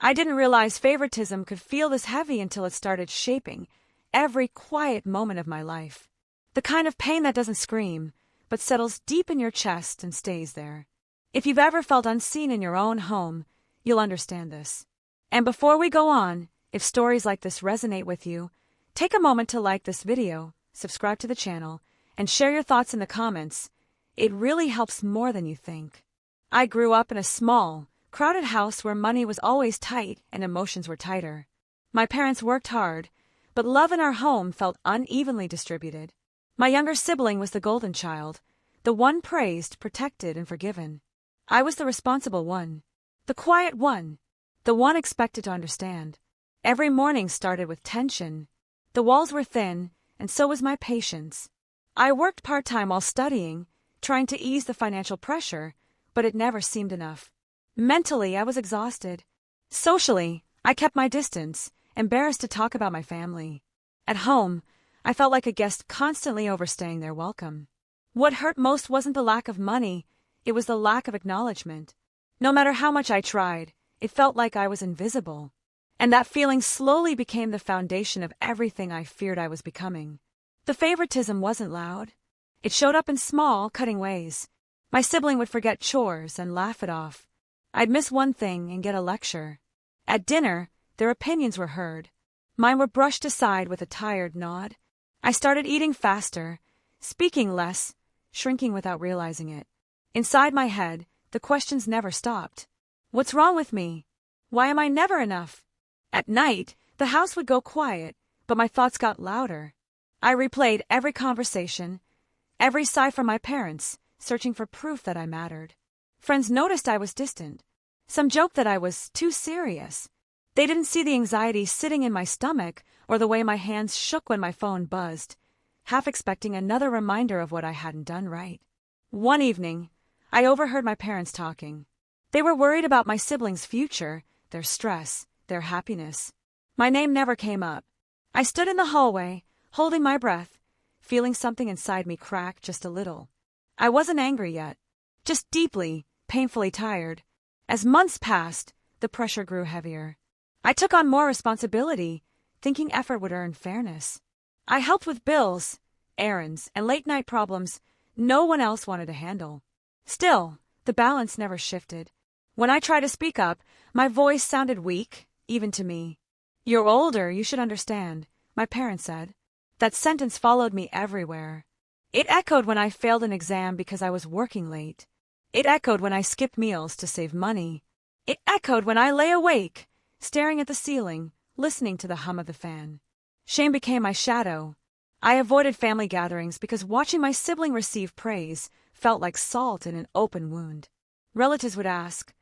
I didn't realize favoritism could feel this heavy until it started shaping every quiet moment of my life. The kind of pain that doesn't scream, but settles deep in your chest and stays there. If you've ever felt unseen in your own home, you'll understand this. And before we go on, if stories like this resonate with you, take a moment to like this video, subscribe to the channel, and share your thoughts in the comments. It really helps more than you think. I grew up in a small, crowded house where money was always tight and emotions were tighter. My parents worked hard, but love in our home felt unevenly distributed. My younger sibling was the golden child, the one praised, protected, and forgiven. I was the responsible one, the quiet one, the one expected to understand. Every morning started with tension. The walls were thin, and so was my patience. I worked part-time while studying, trying to ease the financial pressure, but it never seemed enough. Mentally, I was exhausted. Socially, I kept my distance, embarrassed to talk about my family. At home, I felt like a guest constantly overstaying their welcome. What hurt most wasn't the lack of money, it was the lack of acknowledgement. No matter how much I tried, it felt like I was invisible. And that feeling slowly became the foundation of everything I feared I was becoming. The favoritism wasn't loud. It showed up in small, cutting ways. My sibling would forget chores and laugh it off. I'd miss one thing and get a lecture. At dinner, their opinions were heard. Mine were brushed aside with a tired nod. I started eating faster, speaking less, shrinking without realizing it. Inside my head, the questions never stopped. What's wrong with me? Why am I never enough? At night, the house would go quiet, but my thoughts got louder. I replayed every conversation, every sigh from my parents, searching for proof that I mattered. Friends noticed I was distant. Some joked that I was too serious. They didn't see the anxiety sitting in my stomach or the way my hands shook when my phone buzzed, half expecting another reminder of what I hadn't done right. One evening, I overheard my parents talking. They were worried about my siblings' future, their stress, their happiness. My name never came up. I stood in the hallway, holding my breath, feeling something inside me crack just a little. I wasn't angry yet, just deeply, painfully tired. As months passed, the pressure grew heavier. I took on more responsibility, thinking effort would earn fairness. I helped with bills, errands, and late-night problems no one else wanted to handle. Still, the balance never shifted. When I tried to speak up, my voice sounded weak, even to me. "You're older, you should understand," my parents said. That sentence followed me everywhere. It echoed when I failed an exam because I was working late. It echoed when I skipped meals to save money. It echoed when I lay awake, staring at the ceiling, listening to the hum of the fan. Shame became my shadow. I avoided family gatherings because watching my sibling receive praise felt like salt in an open wound. Relatives would ask,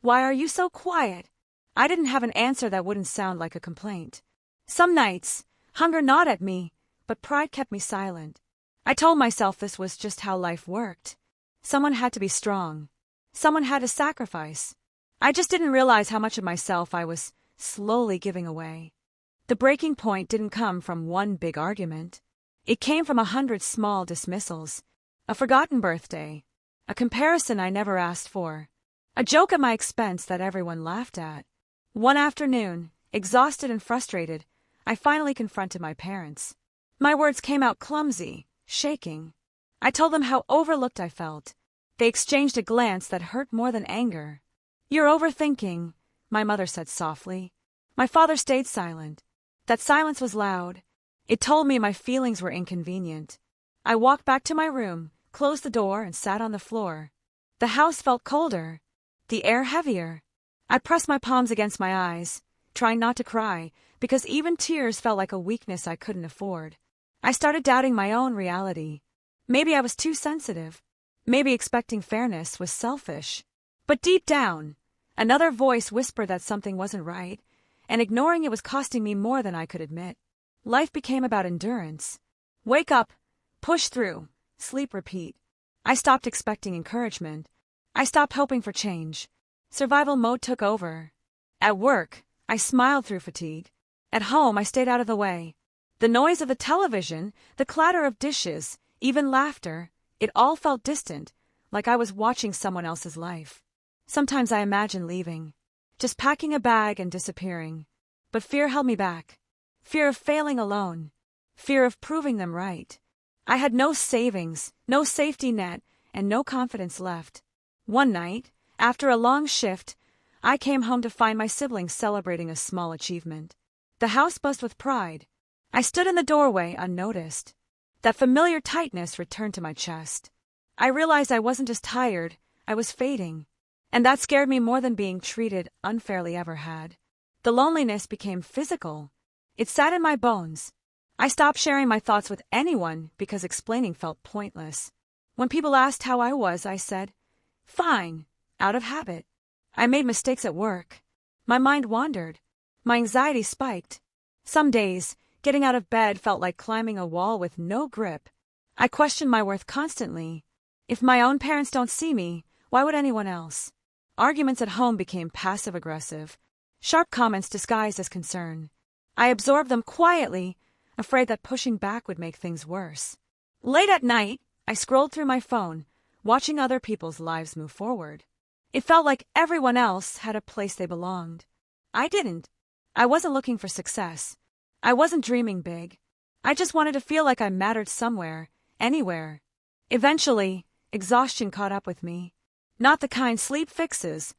"Why are you so quiet?" I didn't have an answer that wouldn't sound like a complaint. Some nights, hunger gnawed at me, but pride kept me silent. I told myself this was just how life worked. Someone had to be strong. Someone had to sacrifice. I just didn't realize how much of myself I was slowly giving away. The breaking point didn't come from one big argument. It came from 100 small dismissals, a forgotten birthday, a comparison I never asked for, a joke at my expense that everyone laughed at. One afternoon, exhausted and frustrated, I finally confronted my parents. My words came out clumsy, shaking. I told them how overlooked I felt. They exchanged a glance that hurt more than anger. "You're overthinking," my mother said softly. My father stayed silent. That silence was loud. It told me my feelings were inconvenient. I walked back to my room, closed the door, and sat on the floor. The house felt colder, the air heavier. I pressed my palms against my eyes, trying not to cry, because even tears felt like a weakness I couldn't afford. I started doubting my own reality. Maybe I was too sensitive. Maybe expecting fairness was selfish. But deep down, another voice whispered that something wasn't right, and ignoring it was costing me more than I could admit. Life became about endurance. Wake up, push through, sleep, repeat. I stopped expecting encouragement. I stopped hoping for change. Survival mode took over. At work, I smiled through fatigue. At home, I stayed out of the way. The noise of the television, the clatter of dishes, even laughter, it all felt distant, like I was watching someone else's life. Sometimes I imagined leaving. just packing a bag and disappearing. But fear held me back. Fear of failing alone. Fear of proving them right. I had no savings, no safety net, and no confidence left. One night, after a long shift, I came home to find my siblings celebrating a small achievement. The house buzzed with pride. I stood in the doorway unnoticed. That familiar tightness returned to my chest. I realized I wasn't just tired, I was fading. And that scared me more than being treated unfairly ever had. The loneliness became physical. It sat in my bones. I stopped sharing my thoughts with anyone because explaining felt pointless. When people asked how I was, I said, "Fine," out of habit. I made mistakes at work. My mind wandered. My anxiety spiked. Some days, getting out of bed felt like climbing a wall with no grip. I questioned my worth constantly. If my own parents don't see me, why would anyone else? Arguments at home became passive-aggressive. Sharp comments disguised as concern. I absorbed them quietly, afraid that pushing back would make things worse. Late at night, I scrolled through my phone, watching other people's lives move forward. It felt like everyone else had a place they belonged. I didn't. I wasn't looking for success. I wasn't dreaming big. I just wanted to feel like I mattered somewhere, anywhere. Eventually, exhaustion caught up with me. Not the kind sleep fixes,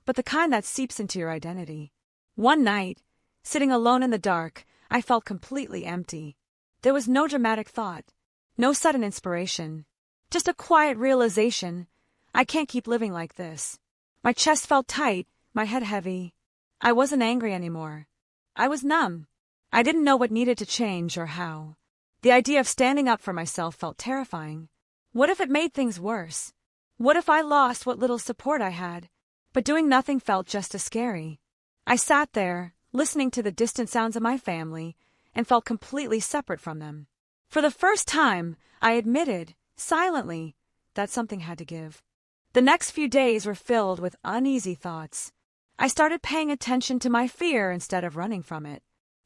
but the kind that seeps into your identity. One night, sitting alone in the dark, I felt completely empty. There was no dramatic thought, no sudden inspiration, just a quiet realization, I can't keep living like this. My chest felt tight, my head heavy. I wasn't angry anymore. I was numb. I didn't know what needed to change or how. The idea of standing up for myself felt terrifying. What if it made things worse? What if I lost what little support I had? But doing nothing felt just as scary. I sat there, listening to the distant sounds of my family, and felt completely separate from them. For the first time, I admitted, silently, that something had to give. The next few days were filled with uneasy thoughts. I started paying attention to my fear instead of running from it.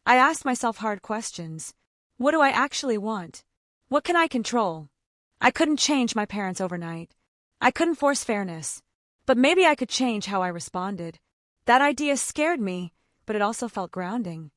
I asked myself hard questions. What do I actually want? What can I control? I couldn't change my parents overnight. I couldn't force fairness. But maybe I could change how I responded. That idea scared me, but it also felt grounding.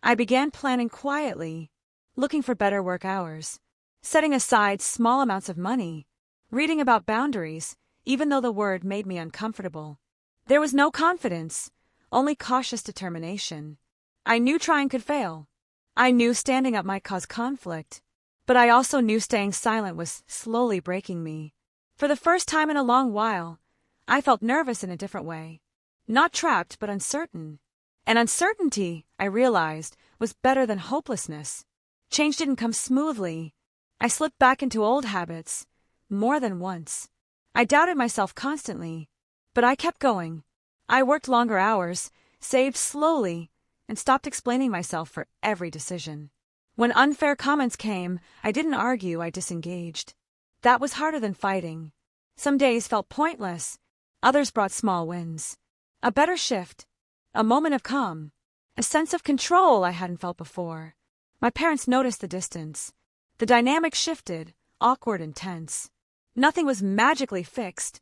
I began planning quietly, looking for better work hours, setting aside small amounts of money, reading about boundaries, even though the word made me uncomfortable. There was no confidence, only cautious determination. I knew trying could fail. I knew standing up might cause conflict. But I also knew staying silent was slowly breaking me. For the first time in a long while, I felt nervous in a different way. Not trapped, but uncertain. And uncertainty, I realized, was better than hopelessness. Change didn't come smoothly. I slipped back into old habits, more than once. I doubted myself constantly, but I kept going. I worked longer hours, saved slowly, and stopped explaining myself for every decision. When unfair comments came, I didn't argue, I disengaged. That was harder than fighting. Some days felt pointless, others brought small wins. A better shift, a moment of calm, a sense of control I hadn't felt before. My parents noticed the distance. The dynamic shifted, awkward and tense. Nothing was magically fixed,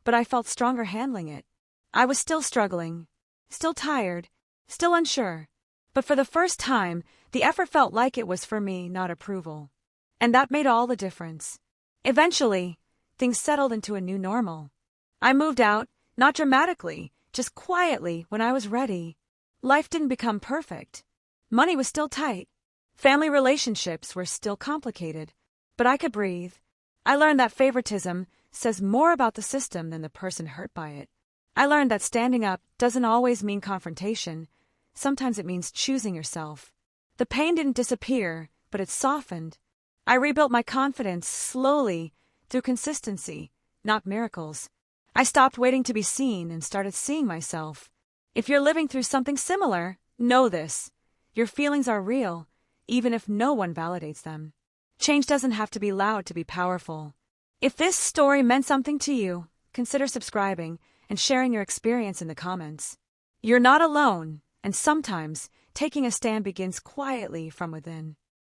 but I felt stronger handling it. I was still struggling, still tired, still unsure. But for the first time, the effort felt like it was for me, not approval. And that made all the difference. Eventually, things settled into a new normal. I moved out, not dramatically, just quietly when I was ready. Life didn't become perfect. Money was still tight. Family relationships were still complicated. But I could breathe. I learned that favoritism says more about the system than the person hurt by it. I learned that standing up doesn't always mean confrontation. Sometimes it means choosing yourself. The pain didn't disappear, but it softened. I rebuilt my confidence slowly through consistency, not miracles. I stopped waiting to be seen and started seeing myself. If you're living through something similar, know this. Your feelings are real, even if no one validates them. Change doesn't have to be loud to be powerful. If this story meant something to you, consider subscribing and sharing your experience in the comments. You're not alone, and sometimes taking a stand begins quietly from within.